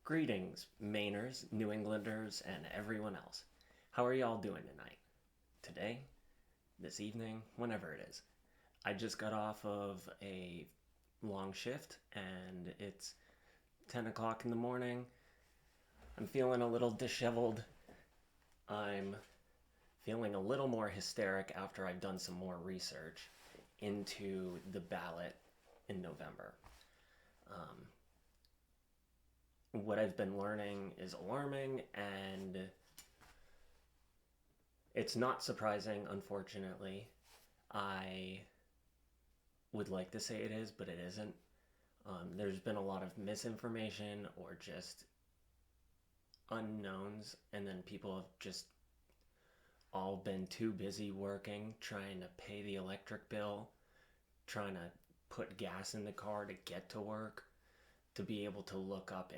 Greetings, Mainers, New Englanders, and everyone else. How are y'all doing tonight? Today? This evening? Whenever it is. I just got off of a long shift and it's 10 o'clock in the morning. I'm feeling a little disheveled. I'm feeling a little more hysteric after I've done some more research into the ballot in November. What I've been learning is alarming, and it's not surprising, unfortunately. I would like to say it is, but it isn't. There's been a lot of misinformation or just unknowns, and then people have just all been too busy working, trying to pay the electric bill, trying to put gas in the car to get to work, to be able to look up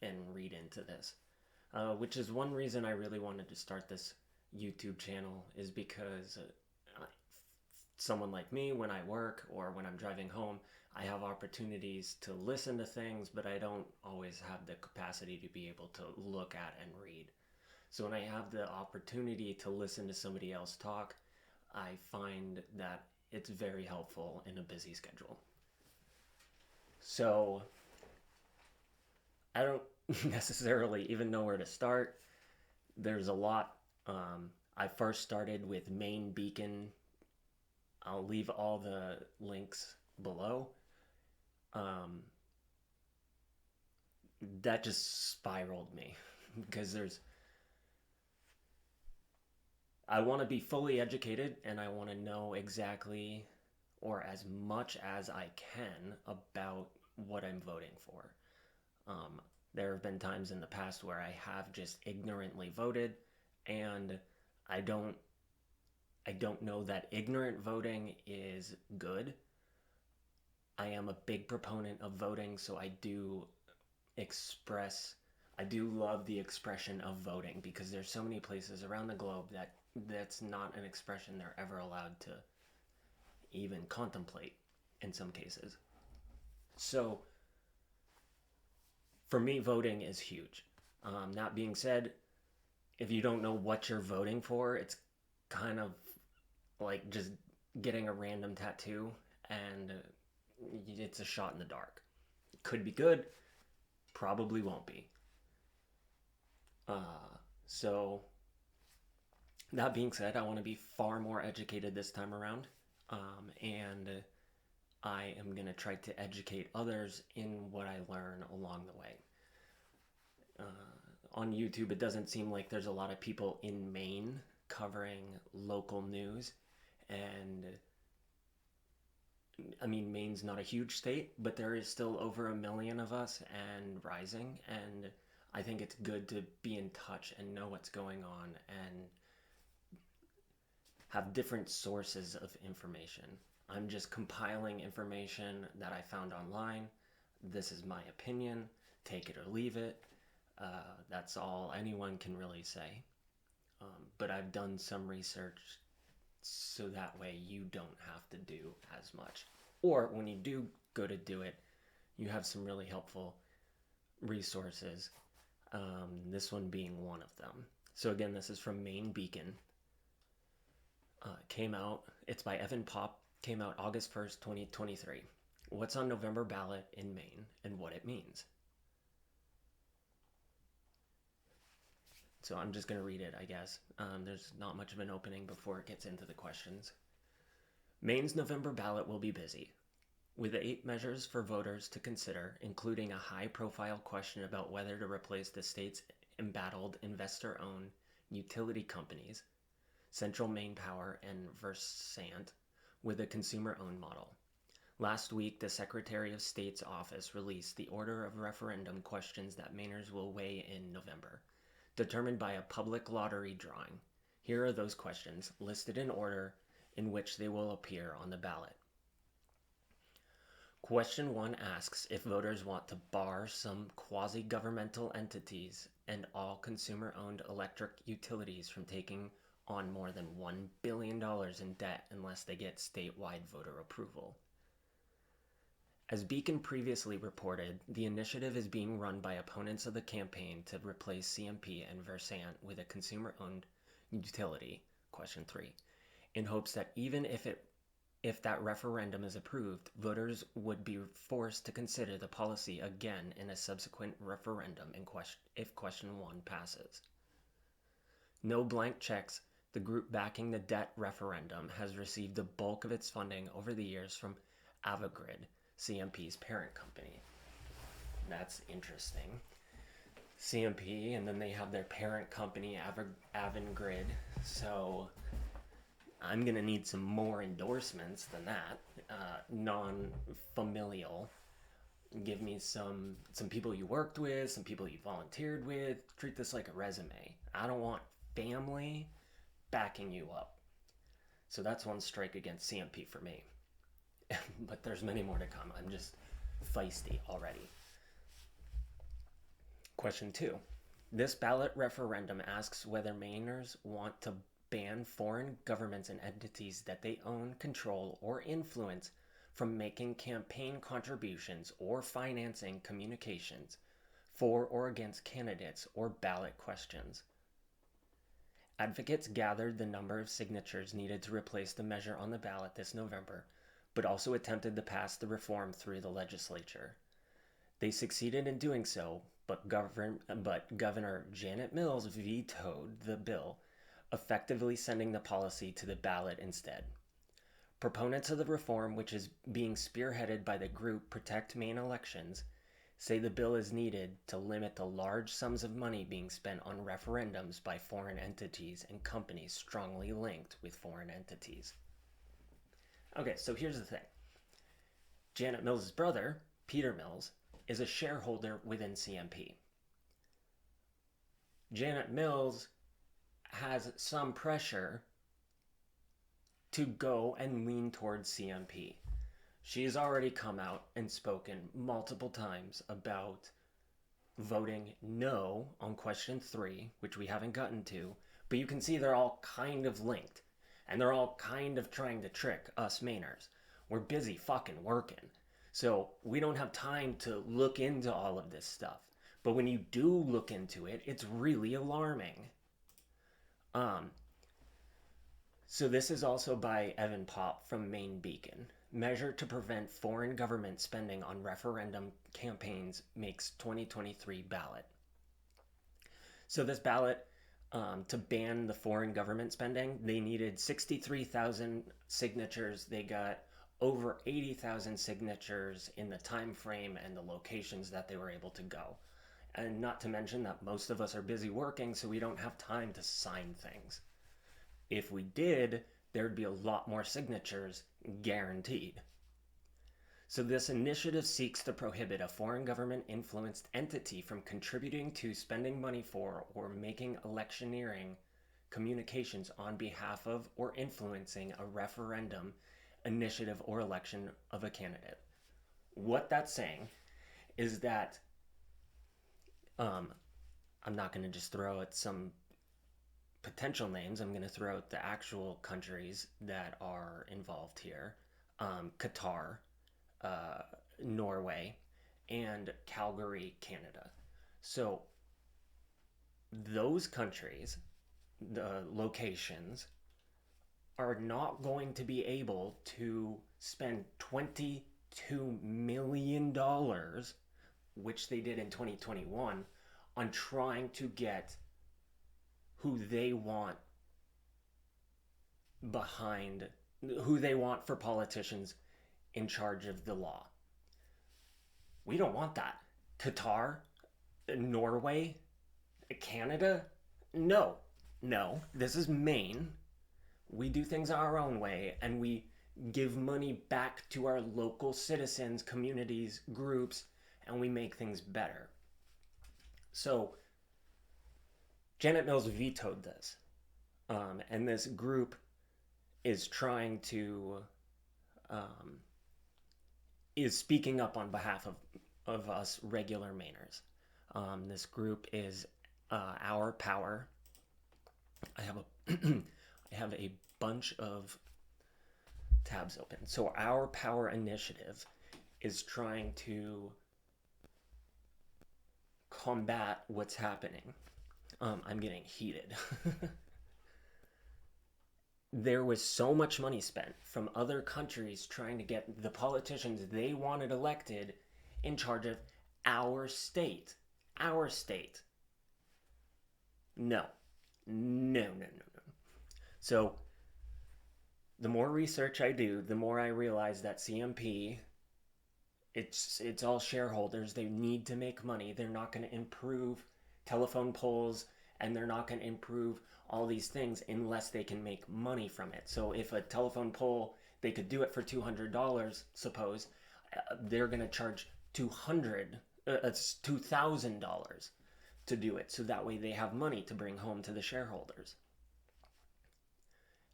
and read into this. Which is one reason I really wanted to start this YouTube channel, is because someone like me, when I work or when I'm driving home, I have opportunities to listen to things, but I don't always have the capacity to be able to look at and read. So when I have the opportunity to listen to somebody else talk, I find that it's very helpful in a busy schedule. So I don't necessarily even know where to start. There's a lot. I first started with Maine Beacon. I'll leave all the links below. That just spiraled me because I want to be fully educated and I want to know exactly, or as much as I can, about what I'm voting for. There have been times in the past where I have just ignorantly voted, and I don't know that ignorant voting is good. I am a big proponent of voting, so I do love the expression of voting, because there's so many places around the globe that's not an expression they're ever allowed to even contemplate in some cases. So for me, voting is huge. That being said, if you don't know what you're voting for, it's kind of like just getting a random tattoo, and it's a shot in the dark. Could be good, probably won't be. So that being said, I want to be far more educated this time around, and I am going to try to educate others in what I learn along the way. On YouTube, it doesn't seem like there's a lot of people in Maine covering local news, and I mean, Maine's not a huge state, but there is still over 1 million of us and rising, and I think it's good to be in touch and know what's going on and have different sources of information. I'm just compiling information that I found online. This is my opinion. Take it or leave it. That's all anyone can really say. But I've done some research so that way you don't have to do as much. Or when you do go to do it, you have some really helpful resources. This one being one of them. So again, this is from Maine Beacon. It's by Evan Pop, came out August 1st, 2023. What's on November ballot in Maine and what it means? So I'm just going to read it, I guess. There's not much of an opening before it gets into the questions. Maine's November ballot will be busy, with 8 measures for voters to consider, including a high-profile question about whether to replace the state's embattled investor-owned utility companies, Central Maine Power and Versant, with a consumer-owned model. Last week, the Secretary of State's office released the order of referendum questions that Mainers will weigh in November, determined by a public lottery drawing. Here are those questions, listed in order in which they will appear on the ballot. Question 1 asks if voters want to bar some quasi-governmental entities and all consumer-owned electric utilities from taking on more than $1 billion in debt unless they get statewide voter approval. As Beacon previously reported, the initiative is being run by opponents of the campaign to replace CMP and Versant with a consumer-owned utility, question 3, in hopes that even if that referendum is approved, voters would be forced to consider the policy again in a subsequent referendum if question 1 passes. No blank checks. The group backing the debt referendum has received the bulk of its funding over the years from Avangrid, CMP's parent company. That's interesting. CMP, and then they have their parent company, Avangrid. So I'm going to need some more endorsements than that. Non-familial. Give me some people you worked with, some people you volunteered with. Treat this like a resume. I don't want family backing you up. So that's one strike against CMP for me. But there's many more to come. I'm just feisty already. Question 2. This ballot referendum asks whether Mainers want to ban foreign governments and entities that they own, control, or influence from making campaign contributions or financing communications for or against candidates or ballot questions. Advocates gathered the number of signatures needed to replace the measure on the ballot this November, but also attempted to pass the reform through the legislature. They succeeded in doing so, but Governor Janet Mills vetoed the bill, effectively sending the policy to the ballot instead. Proponents of the reform, which is being spearheaded by the group Protect Maine Elections, say the bill is needed to limit the large sums of money being spent on referendums by foreign entities and companies strongly linked with foreign entities. Okay, so here's the thing. Janet Mills' brother, Peter Mills, is a shareholder within CMP. Janet Mills has some pressure to go and lean towards CMP. She has already come out and spoken multiple times about voting no on question 3, which we haven't gotten to, but you can see they're all kind of linked, and they're all kind of trying to trick us Mainers. We're busy fucking working, so we don't have time to look into all of this stuff. But when you do look into it, it's really alarming. So this is also by Evan Popp from Maine Beacon. Measure to prevent foreign government spending on referendum campaigns makes 2023 ballot. So this ballot, to ban the foreign government spending, they needed 63,000 signatures. They got over 80,000 signatures in the time frame and the locations that they were able to go. And not to mention that most of us are busy working, so we don't have time to sign things. If we did, there'd be a lot more signatures, guaranteed. So this initiative seeks to prohibit a foreign government-influenced entity from contributing to, spending money for, or making electioneering communications on behalf of or influencing a referendum, initiative, or election of a candidate. What that's saying is that I'm not going to just throw out some potential names. I'm going to throw out the actual countries that are involved here. Qatar, Norway, and Calgary, Canada. So those countries, the locations, are not going to be able to spend $22 million, which they did in 2021, on trying to get who they want behind, who they want for politicians in charge of the law. We don't want that. Qatar, Norway, Canada? No. This is Maine. We do things our own way, and we give money back to our local citizens, communities, groups, and we make things better. So Janet Mills vetoed this, and this group is trying to is speaking up on behalf of us regular Mainers. This group is Our Power. I have a bunch of tabs open. So Our Power Initiative is trying to combat what's happening. I'm getting heated. There was so much money spent from other countries trying to get the politicians they wanted elected in charge of our state. Our state. No. No, no, no, no. So, the more research I do, the more I realize that CMP, it's all shareholders. They need to make money. They're not going to improve telephone poles, and they're not going to improve all these things unless they can make money from it. So if a telephone pole, they could do it for $200, suppose, they're going to charge $2,000 to do it. So that way they have money to bring home to the shareholders.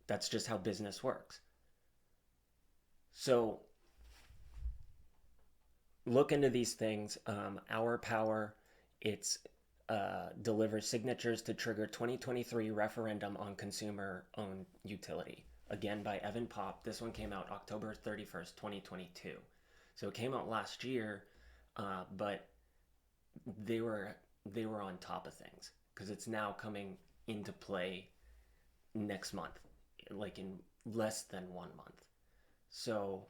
That's just how business works. So look into these things. Our Power, it's delivers signatures to trigger 2023 referendum on consumer-owned utility. Again, by Evan Popp. This one came out October 31st, 2022. So it came out last year, but they were on top of things because it's now coming into play next month, like in less than 1 month. So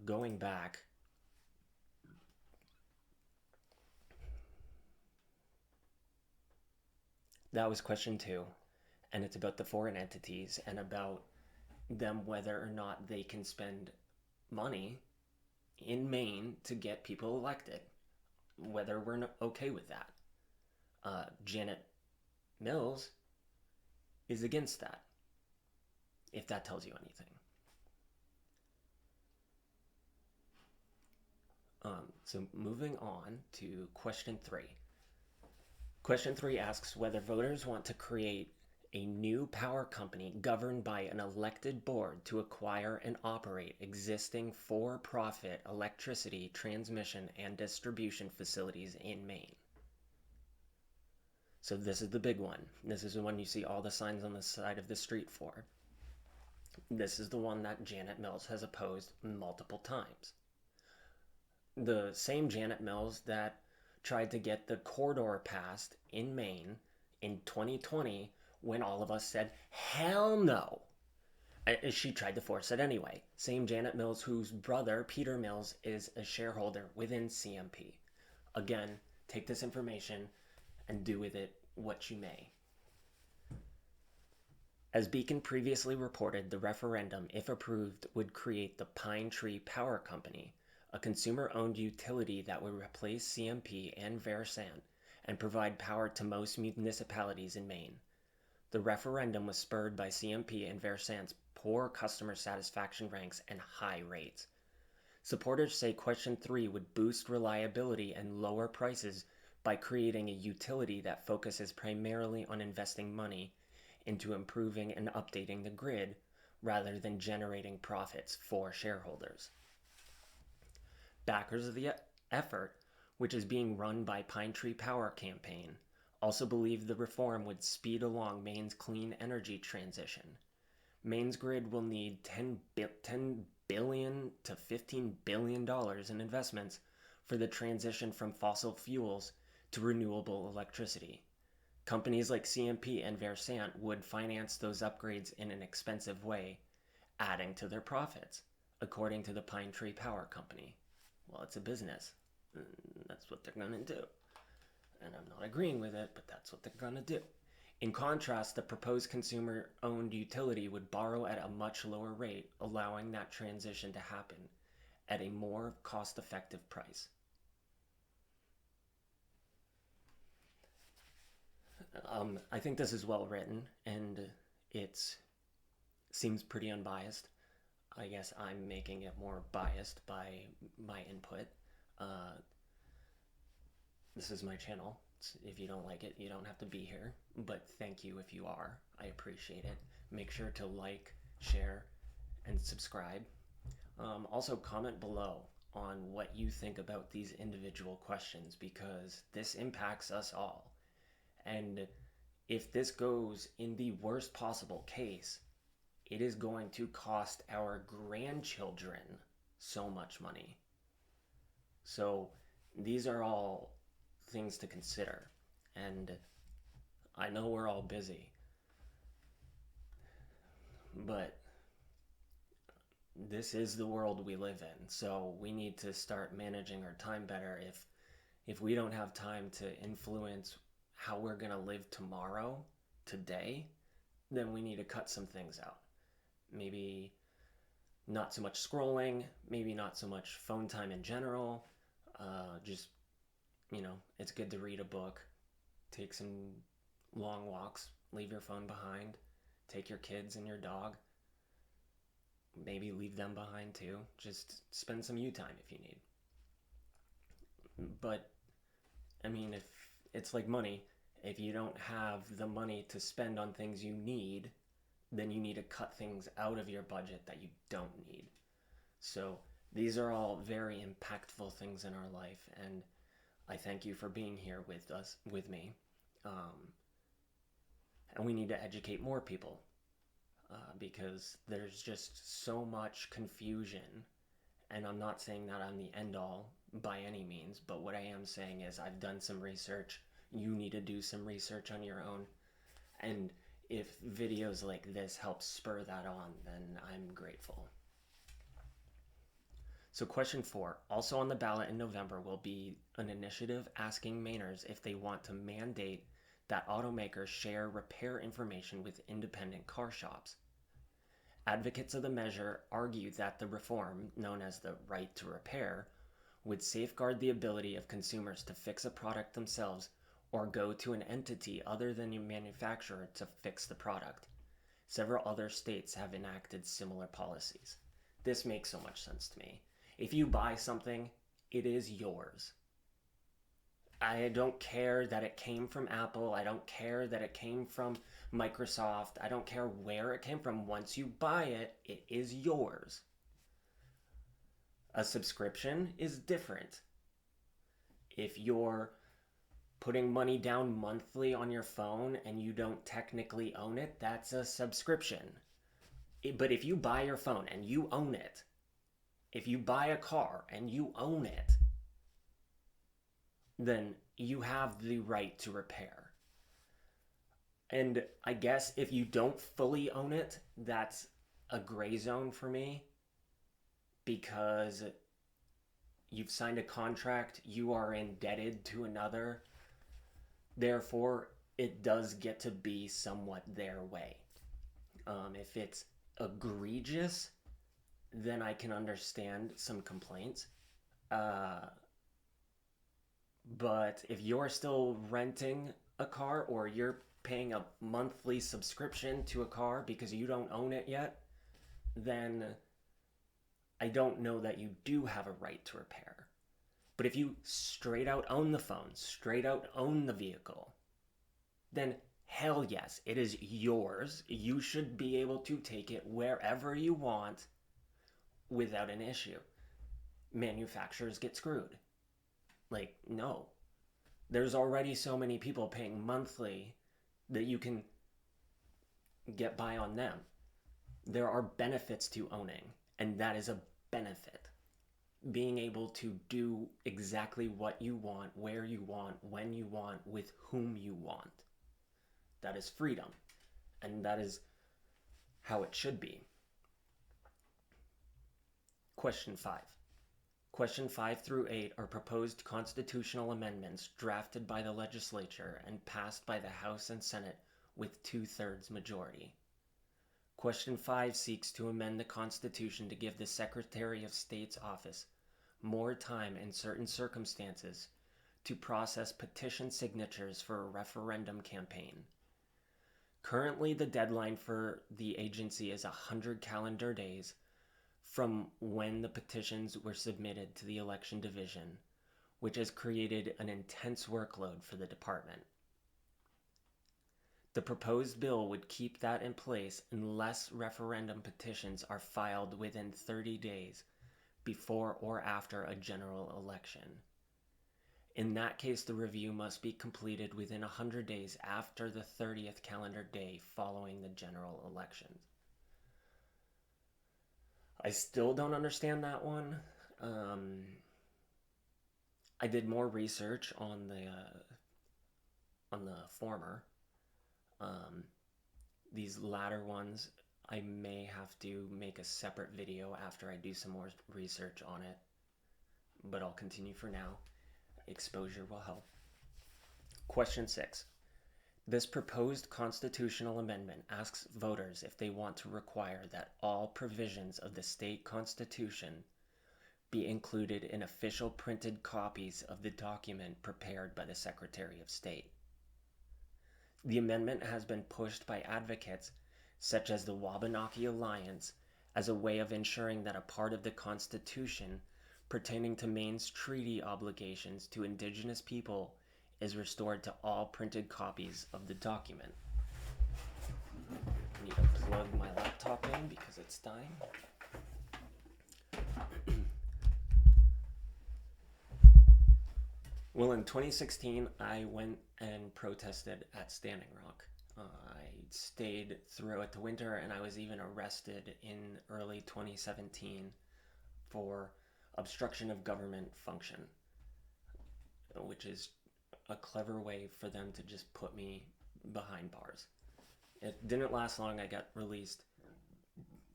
going back, that was question 2, and it's about the foreign entities and about them whether or not they can spend money in Maine to get people elected, whether we're okay with that. Janet Mills is against that, if that tells you anything. So moving on to question 3. Question 3 asks whether voters want to create a new power company governed by an elected board to acquire and operate existing for-profit electricity transmission and distribution facilities in Maine. So this is the big one. This is the one you see all the signs on the side of the street for. This is the one that Janet Mills has opposed multiple times. The same Janet Mills that tried to get the corridor passed in Maine in 2020 when all of us said, hell no. She tried to force it anyway. Same Janet Mills whose brother, Peter Mills, is a shareholder within CMP. Again, take this information and do with it what you may. As Beacon previously reported, the referendum, if approved, would create the Pine Tree Power Company, a consumer-owned utility that would replace CMP and Versant and provide power to most municipalities in Maine. The referendum was spurred by CMP and Versant's poor customer satisfaction ranks and high rates. Supporters say question 3 would boost reliability and lower prices by creating a utility that focuses primarily on investing money into improving and updating the grid rather than generating profits for shareholders. Backers of the effort, which is being run by Pine Tree Power Campaign, also believe the reform would speed along Maine's clean energy transition. Maine's grid will need $10 billion to $15 billion in investments for the transition from fossil fuels to renewable electricity. Companies like CMP and Versant would finance those upgrades in an expensive way, adding to their profits, according to the Pine Tree Power Company. Well, it's a business. That's what they're going to do. And I'm not agreeing with it, but that's what they're going to do. In contrast, the proposed consumer-owned utility would borrow at a much lower rate, allowing that transition to happen at a more cost-effective price. I think this is well written, and it seems pretty unbiased. I guess I'm making it more biased by my input. This is my channel. If you don't like it, you don't have to be here. But thank you if you are. I appreciate it. Make sure to like, share, and subscribe. Also, comment below on what you think about these individual questions because this impacts us all. And if this goes in the worst possible case, it is going to cost our grandchildren so much money. So these are all things to consider. And I know we're all busy, but this is the world we live in. So we need to start managing our time better. If we don't have time to influence how we're going to live tomorrow, today, then we need to cut some things out. Maybe not so much scrolling, maybe not so much phone time in general. Just, it's good to read a book, take some long walks, leave your phone behind, take your kids and your dog, maybe leave them behind too. Just spend some you time if you need. But, if it's like money, if you don't have the money to spend on things you need, then you need to cut things out of your budget that you don't need. So these are all very impactful things in our life, and I thank you for being here with me. And we need to educate more people because there's just so much confusion. And I'm not saying that I'm the end all by any means, but what I am saying is I've done some research. You need to do some research on your own. And if videos like this help spur that on, then I'm grateful. So question 4, also on the ballot in November, will be an initiative asking Mainers if they want to mandate that automakers share repair information with independent car shops. Advocates of the measure argue that the reform, known as the right to repair, would safeguard the ability of consumers to fix a product themselves or go to an entity other than a manufacturer to fix the product. Several other states have enacted similar policies. This makes so much sense to me. If you buy something, it is yours. I don't care that it came from Apple. I don't care that it came from Microsoft. I don't care where it came from. Once you buy it, it is yours. A subscription is different. If you're putting money down monthly on your phone and you don't technically own it, that's a subscription. But if you buy your phone and you own it, if you buy a car and you own it, then you have the right to repair. And I guess if you don't fully own it, that's a gray zone for me, because you've signed a contract, you are indebted to another. Therefore, it does get to be somewhat their way. If it's egregious, then I can understand some complaints. But if you're still renting a car or you're paying a monthly subscription to a car because you don't own it yet, then I don't know that you do have a right to repair. But if you straight out own the phone, straight out own the vehicle, then hell yes, it is yours. You should be able to take it wherever you want without an issue. Manufacturers get screwed. No. There's already so many people paying monthly that you can get by on them. There are benefits to owning, and that is a benefit. Being able to do exactly what you want, where you want, when you want, with whom you want. That is freedom, and that is how it should be. Question 5. Question 5 through 8 are proposed constitutional amendments drafted by the legislature and passed by the House and Senate with 2/3 majority. Question 5 seeks to amend the Constitution to give the Secretary of State's office more time in certain circumstances to process petition signatures for a referendum campaign. Currently, the deadline for the agency is 100 calendar days from when the petitions were submitted to the election division, which has created an intense workload for the department. The proposed bill would keep that in place unless referendum petitions are filed within 30 days before or after a general election. In that case, the review must be completed within 100 days after the 30th calendar day following the general elections. I still don't understand that one. Um, I did more research on the former. Um, these latter ones, I may have to make a separate video after I do some more research on it, but I'll continue for now. Exposure will help. Question 6. This proposed constitutional amendment asks voters if they want to require that all provisions of the state constitution be included in official printed copies of the document prepared by the Secretary of State. The amendment has been pushed by advocates such as the Wabanaki Alliance as a way of ensuring that a part of the Constitution pertaining to Maine's treaty obligations to Indigenous people is restored to all printed copies of the document. I need to plug my laptop in because it's dying. Well, in 2016, I went and protested at Standing Rock. I stayed throughout the winter, and I was even arrested in early 2017 for obstruction of government function, which is a clever way for them to just put me behind bars. It didn't last long. I got released,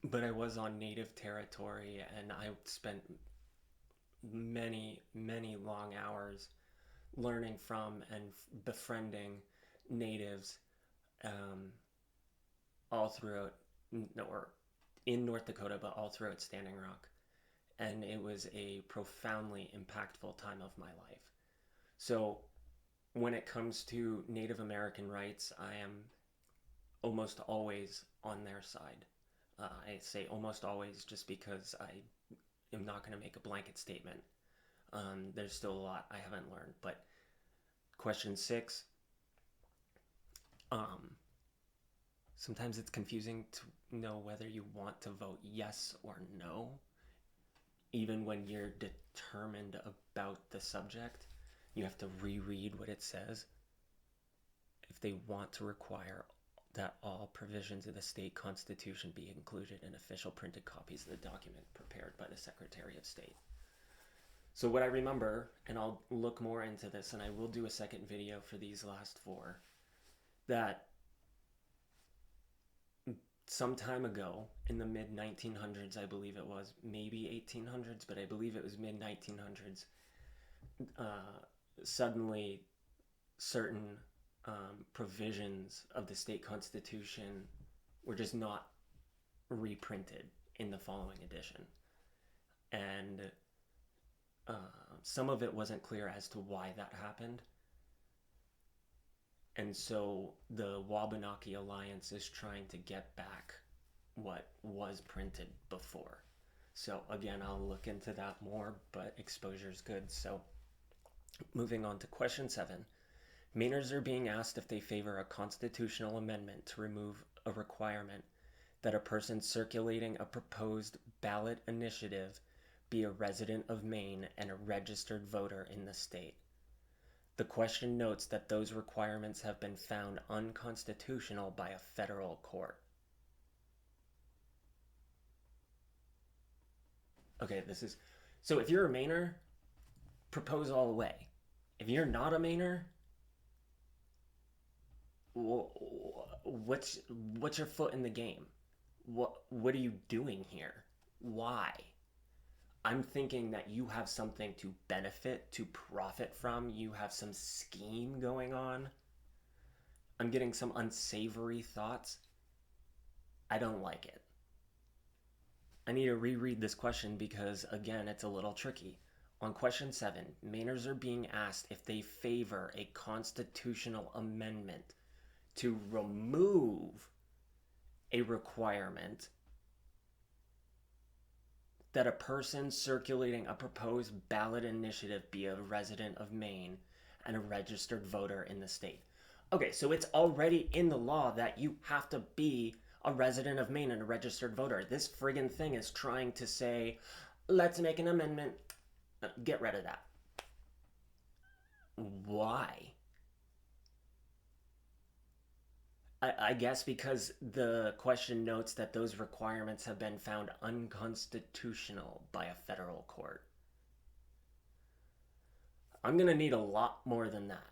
but I was on native territory, and I spent many, many long hours learning from and befriending natives all throughout, or in North Dakota, but all throughout Standing Rock. And it was a profoundly impactful time of my life. So when it comes to Native American rights, I am almost always on their side. I say almost always just because I am not going to make a blanket statement. There's still a lot I haven't learned. But question 6, sometimes it's confusing to know whether you want to vote yes or no, even when you're determined about the subject. You have to reread what it says. If they want to require that all provisions of the state constitution be included in official printed copies of the document prepared by the Secretary of State. So what I remember, and I'll look more into this, and I will do a second video for these last 4, that some time ago, in the mid-1900s, I believe it was, maybe 1800s, but I believe it was mid-1900s, suddenly certain provisions of the state constitution were just not reprinted in the following edition. And some of it wasn't clear as to why that happened. And so the Wabanaki Alliance is trying to get back what was printed before. So again, I'll look into that more, but exposure is good. So moving on to question 7. Mainers are being asked if they favor a constitutional amendment to remove a requirement that a person circulating a proposed ballot initiative be a resident of Maine and a registered voter in the state. The question notes that those requirements have been found unconstitutional by a federal court. Okay, so if you're a Mainer, propose all the way. If you're not a Mainer, what's your foot in the game? What are you doing here? Why? I'm thinking that you have something to benefit, to profit from. You have some scheme going on. I'm getting some unsavory thoughts. I don't like it. I need to reread this question because, again, it's a little tricky. On question 7, Mainers are being asked if they favor a constitutional amendment to remove a requirement that a person circulating a proposed ballot initiative be a resident of Maine and a registered voter in the state. Okay, so it's already in the law that you have to be a resident of Maine and a registered voter. This friggin' thing is trying to say, let's make an amendment, get rid of that. Why? I guess because the question notes that those requirements have been found unconstitutional by a federal court. I'm going to need a lot more than that.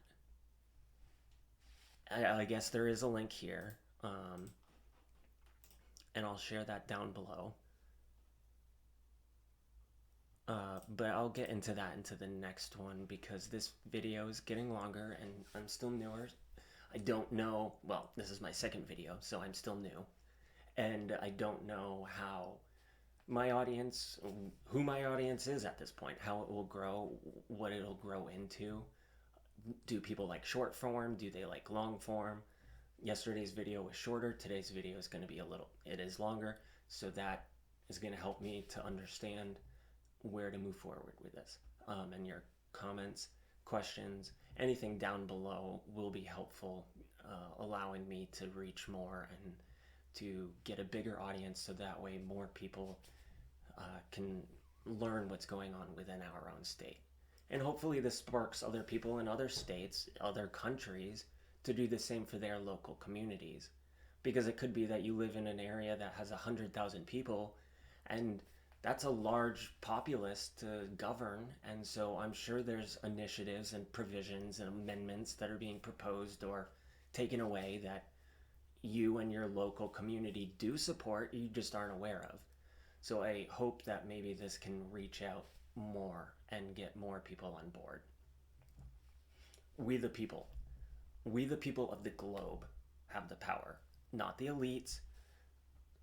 I guess there is a link here, and I'll share that down below. But I'll get into that into the next one because this video is getting longer and I'm still newer. I don't know, well, this is my second video, so I'm still new. And I don't know how my audience, who my audience is at this point, how it will grow, what it'll grow into. Do people like short form? Do they like long form? Yesterday's video was shorter. Today's video is going to be it is longer. So that is going to help me to understand where to move forward with this. And your comments, questions, anything down below will be helpful, allowing me to reach more and to get a bigger audience so that way more people can learn what's going on within our own state. And hopefully this sparks other people in other states, other countries, to do the same for their local communities. Because it could be that you live in an area that has 100,000 people, and that's a large populace to govern. And so I'm sure there's initiatives and provisions and amendments that are being proposed or taken away that you and your local community do support, you just aren't aware of. So I hope that maybe this can reach out more and get more people on board. We the people of the globe have the power, not the elites.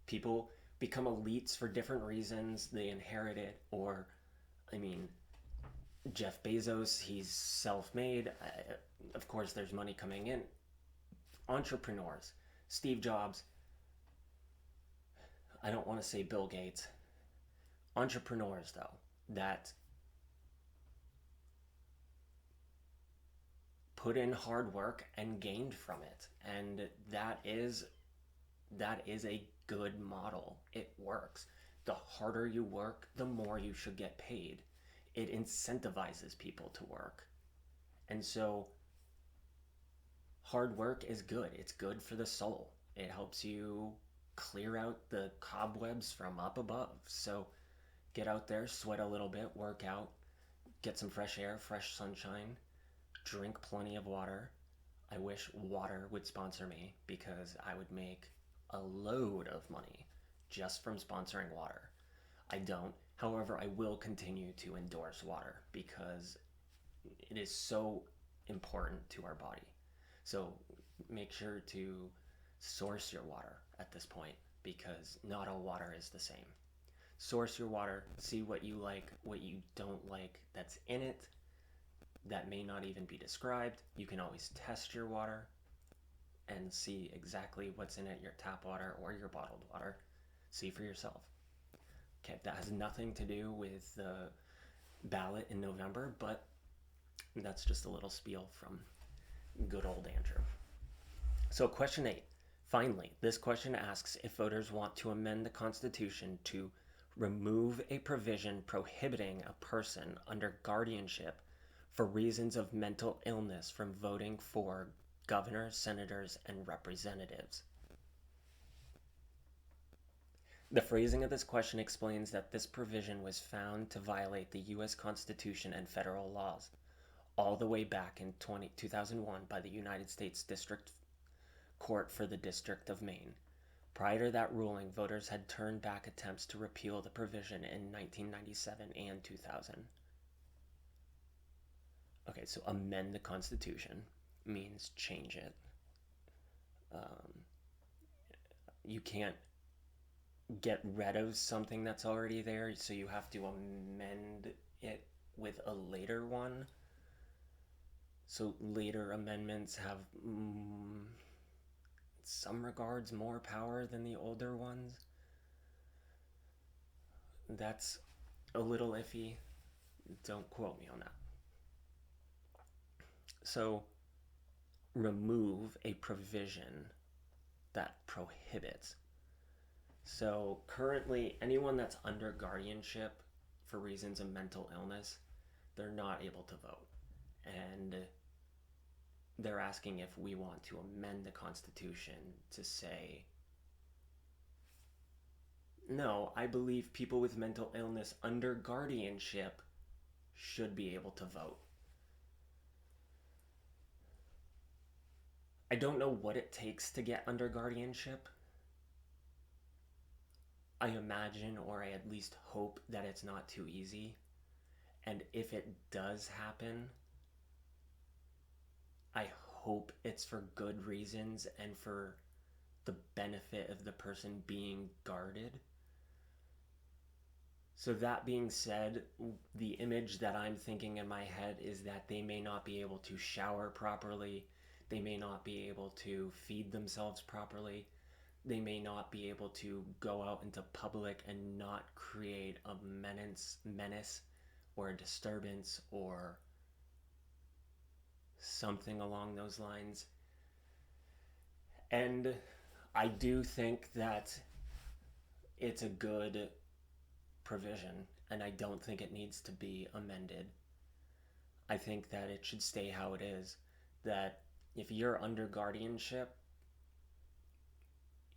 People become elites for different reasons. They inherit it, or, I mean, Jeff Bezos, he's self-made. Of course, there's money coming in. Entrepreneurs, Steve Jobs, I don't want to say Bill Gates. Entrepreneurs, though, that put in hard work and gained from it. And that is a good model. It works. The harder you work, the more you should get paid. It incentivizes people to work. And so hard work is good. It's good for the soul. It helps you clear out the cobwebs from up above. So get out there, sweat a little bit, work out, get some fresh air, fresh sunshine, drink plenty of water. I wish water would sponsor me because I would make a load of money just from sponsoring water. I don't. However, I will continue to endorse water because it is so important to our body. So make sure to source your water at this point because not all water is the same. Source your water, see what you like, what you don't like that's in it that may not even be described. You can always test your water and see exactly what's in it, your tap water or your bottled water. See for yourself. Okay, that has nothing to do with the ballot in November, but that's just a little spiel from good old Andrew. So question 8. Finally, this question asks if voters want to amend the Constitution to remove a provision prohibiting a person under guardianship for reasons of mental illness from voting for governors, senators, and representatives. The phrasing of this question explains that this provision was found to violate the U.S. Constitution and federal laws all the way back in 2001 by the United States District Court for the District of Maine. Prior to that ruling, voters had turned back attempts to repeal the provision in 1997 and 2000. Okay, so amend the Constitution means change it. You can't get rid of something that's already there, so you have to amend it with a later one. So later amendments have, in some regards, more power than the older ones. That's a little iffy. Don't quote me on that. So remove a provision that prohibits. So currently, anyone that's under guardianship for reasons of mental illness, they're not able to vote. And they're asking if we want to amend the Constitution to say, no, I believe people with mental illness under guardianship should be able to vote. I don't know what it takes to get under guardianship. I imagine, or I at least hope, that it's not too easy. And if it does happen, I hope it's for good reasons and for the benefit of the person being guarded. So that being said, the image that I'm thinking in my head is that they may not be able to shower properly, they may not be able to feed themselves properly, they may not be able to go out into public and not create a menace or a disturbance or something along those lines. And I do think that it's a good provision, and I don't think it needs to be amended. I think that it should stay how it is, that if you're under guardianship,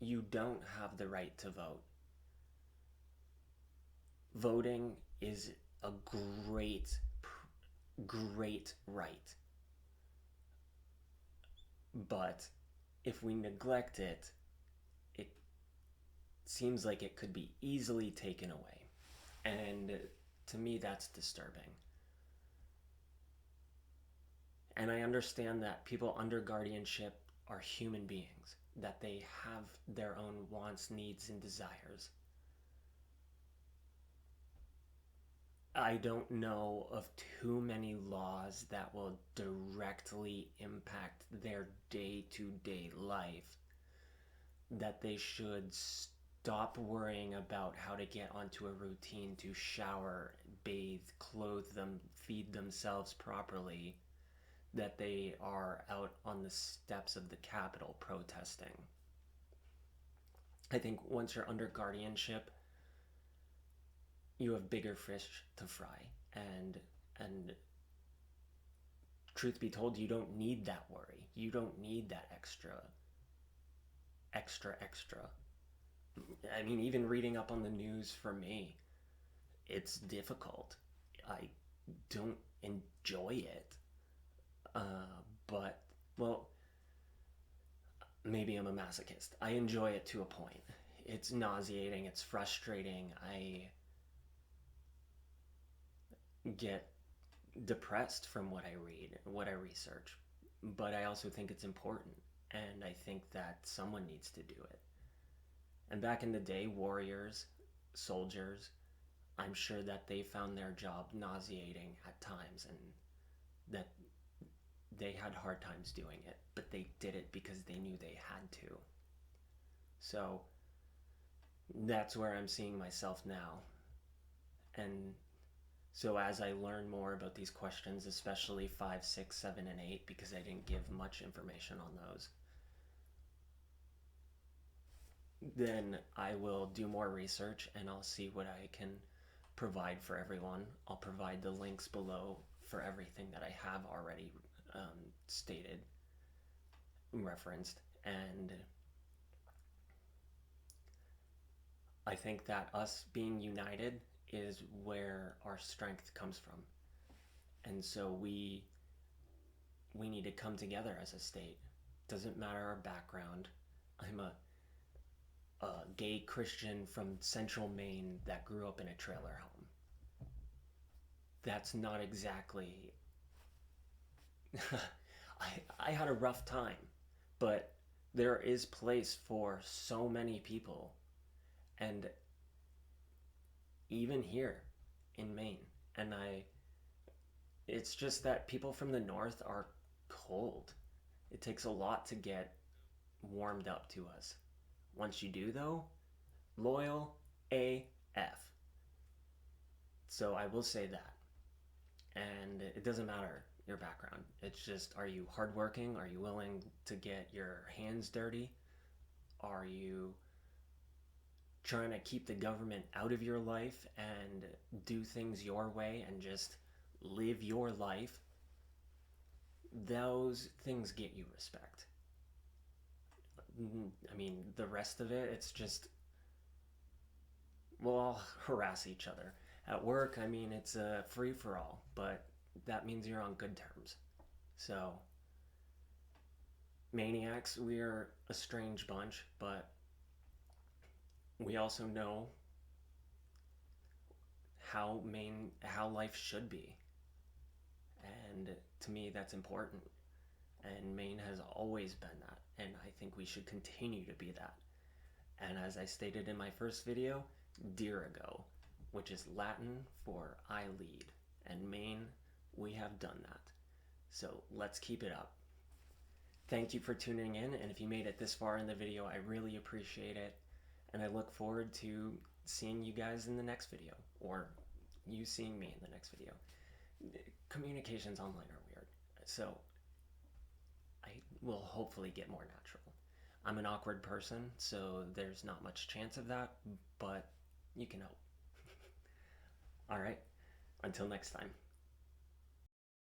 you don't have the right to vote. Voting is a great right. But if we neglect it, it seems like it could be easily taken away. And to me, that's disturbing. And I understand that people under guardianship are human beings, that they have their own wants, needs, and desires. I don't know of too many laws that will directly impact their day-to-day life that they should stop worrying about how to get onto a routine to shower, bathe, clothe them, feed themselves properly, that they are out on the steps of the Capitol protesting. I think once you're under guardianship, you have bigger fish to fry, and truth be told, you don't need that worry. You don't need that extra. I mean, even reading up on the news for me, it's difficult. I don't enjoy it. But, well, maybe I'm a masochist. I enjoy it to a point. It's nauseating, it's frustrating. I get depressed from what I read, what I research. But I also think it's important, and I think that someone needs to do it. And back in the day, warriors, soldiers, I'm sure that they found their job nauseating at times, and that they had hard times doing it, but they did it because they knew they had to. So that's where I'm seeing myself now. And so as I learn more about these questions, especially 5, 6, 7, and 8, because I didn't give much information on those, then I will do more research and I'll see what I can provide for everyone. I'll provide the links below for everything that I have already stated, referenced, and I think that us being united is where our strength comes from. And so we need to come together as a state. Doesn't matter our background. I'm a gay Christian from central Maine that grew up in a trailer home. That's not exactly... I had a rough time, but there is place for so many people. And even here in Maine, and it's just that people from the north are cold. It takes a lot to get warmed up to us. Once you do, though, loyal AF. So I will say that. And it doesn't matter your background. It's just, are you hardworking? Are you willing to get your hands dirty? Are you trying to keep the government out of your life and do things your way and just live your life? those things get you respect. I mean, the rest of it, it's just, we'll all harass each other. At work, I mean, it's a free for all, but that means you're on good terms. So, maniacs, we're a strange bunch, but we also know how life should be. And to me, that's important. And Maine has always been that. And I think we should continue to be that. And as I stated in my first video, dirigo, which is Latin for I lead. And Maine, we have done that. So let's keep it up. Thank you for tuning in, and if you made it this far in the video, I really appreciate it. And I look forward to seeing you guys in the next video, or you seeing me in the next video. Communications online are weird, so I will hopefully get more natural. I'm an awkward person, so there's not much chance of that, but you can hope. Alright, until next time.